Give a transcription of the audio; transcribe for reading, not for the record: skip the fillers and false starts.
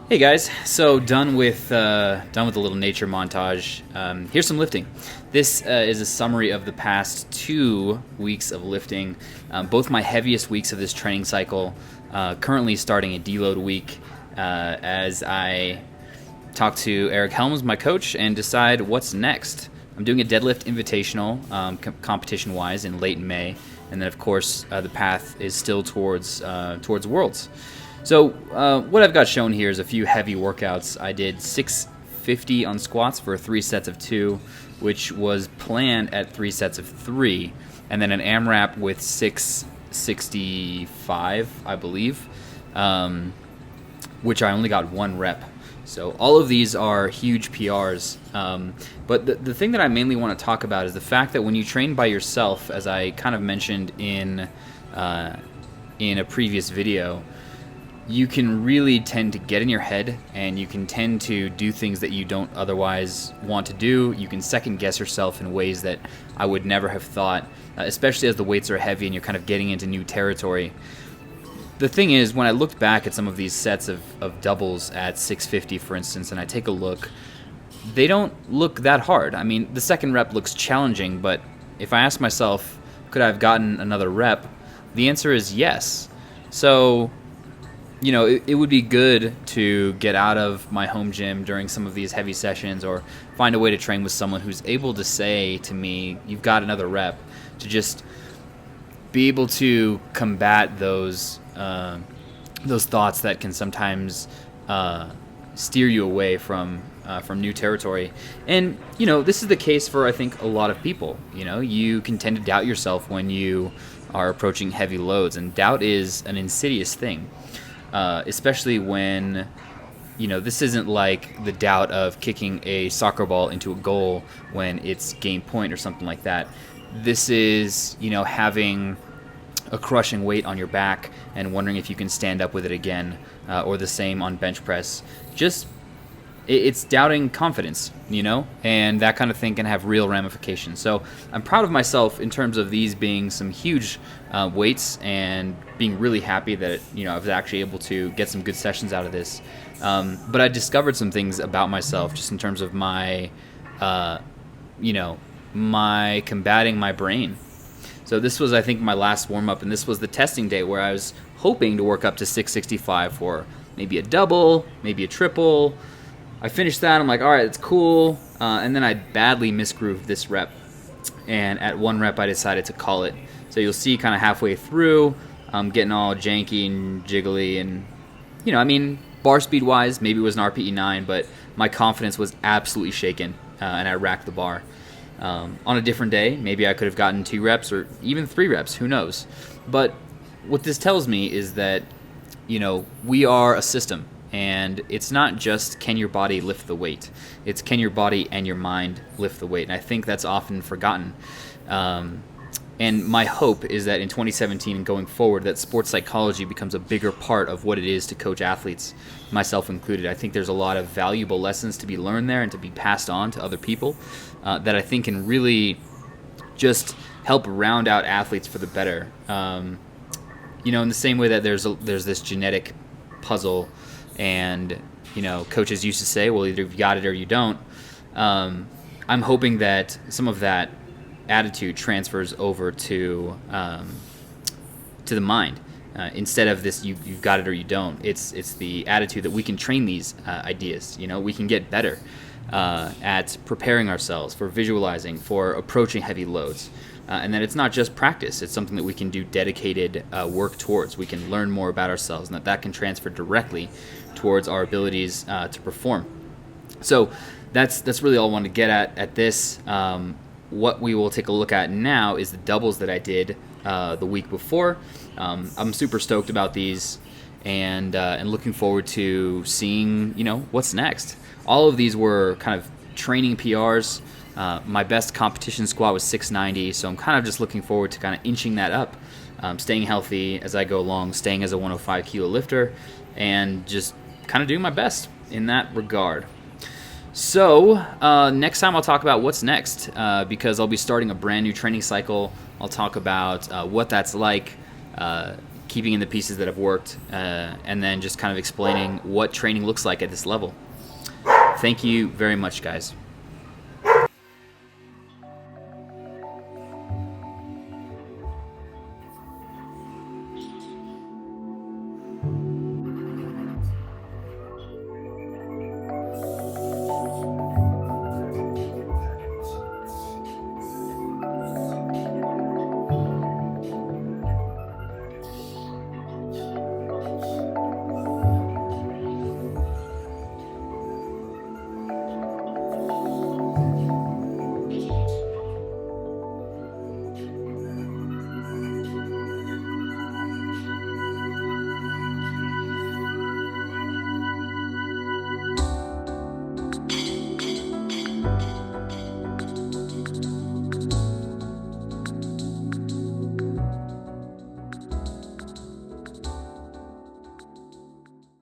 Hey guys, so done with the little nature montage. Here's some lifting. This is a summary of the past 2 weeks of lifting, both my heaviest weeks of this training cycle. Currently starting a deload week as I talk to Eric Helms, my coach, and decide what's next. I'm doing a deadlift invitational, competition-wise, in late May, and then of course the path is still towards Worlds. So what I've got shown here is a few heavy workouts. I did 650 on squats for 3 sets of 2, which was planned at 3 sets of 3, and then an AMRAP with 665, I believe, which I only got 1 rep. So all of these are huge PRs. But the thing that I mainly want to talk about is the fact that when you train by yourself, as I kind of mentioned in a previous video, you can really tend to get in your head, and you can tend to do things that you don't otherwise want to do. You can second guess yourself in ways that I would never have thought, especially as the weights are heavy and you're kind of getting into new territory. The thing is, when I looked back at some of these sets of doubles at 650, for instance, and I take a look, they don't look that hard. I mean, the second rep looks challenging, but if I ask myself, could I have gotten another rep? The answer is yes. So, you know, it would be good to get out of my home gym during some of these heavy sessions, or find a way to train with someone who's able to say to me, you've got another rep, to just be able to combat those thoughts that can sometimes steer you away from new territory. And, you know, this is the case for, I think, a lot of people. You know, you can tend to doubt yourself when you are approaching heavy loads, and doubt is an insidious thing. Especially when, you know, this isn't like the doubt of kicking a soccer ball into a goal when it's game point or something like that. This is, you know, having a crushing weight on your back and wondering if you can stand up with it again, or the same on bench press. Just, it's doubting confidence, you know, and that kind of thing can have real ramifications. So I'm proud of myself in terms of these being some huge weights, and being really happy that, you know, I was actually able to get some good sessions out of this. But I discovered some things about myself just in terms of my, you know, my combating my brain. So this was, I think, my last warm-up, and this was the testing day where I was hoping to work up to 665 for maybe a double, maybe a triple. I finished that, I'm like, all right, it's cool. And then I badly misgrooved this rep. And at 1 rep, I decided to call it. So you'll see kind of halfway through, I'm getting all janky and jiggly. And, you know, I mean, bar speed-wise, maybe it was an RPE 9, but my confidence was absolutely shaken, and I racked the bar. On a different day, maybe I could have gotten 2 reps or even 3 reps, who knows. But what this tells me is that, you know, we are a system. And it's not just can your body lift the weight. It's can your body and your mind lift the weight. And I think that's often forgotten. And my hope is that in 2017 and going forward, that sports psychology becomes a bigger part of what it is to coach athletes, myself included. I think there's a lot of valuable lessons to be learned there and to be passed on to other people, that I think can really just help round out athletes for the better. You know, in the same way that there's this genetic puzzle. And, you know, coaches used to say, well, either you've got it or you don't. I'm hoping that some of that attitude transfers over to the mind. Instead of this, you've got it or you don't. It's the attitude that we can train these ideas. You know, we can get better at preparing ourselves for visualizing, for approaching heavy loads. And that it's not just practice, it's something that we can do dedicated work towards. We can learn more about ourselves, and that can transfer directly towards our abilities to perform. So that's really all I wanted to get at this. What we will take a look at now is the doubles that I did the week before. I'm super stoked about these, and looking forward to seeing, you know, what's next. All of these were kind of training PRs. My best competition squat was 690, so I'm kind of just looking forward to kind of inching that up, staying healthy as I go along, staying as a 105 kilo lifter, and just kind of doing my best in that regard. So next time I'll talk about what's next, because I'll be starting a brand new training cycle. I'll talk about what that's like, keeping in the pieces that have worked, and then just kind of explaining what training looks like at this level. Thank you very much, guys.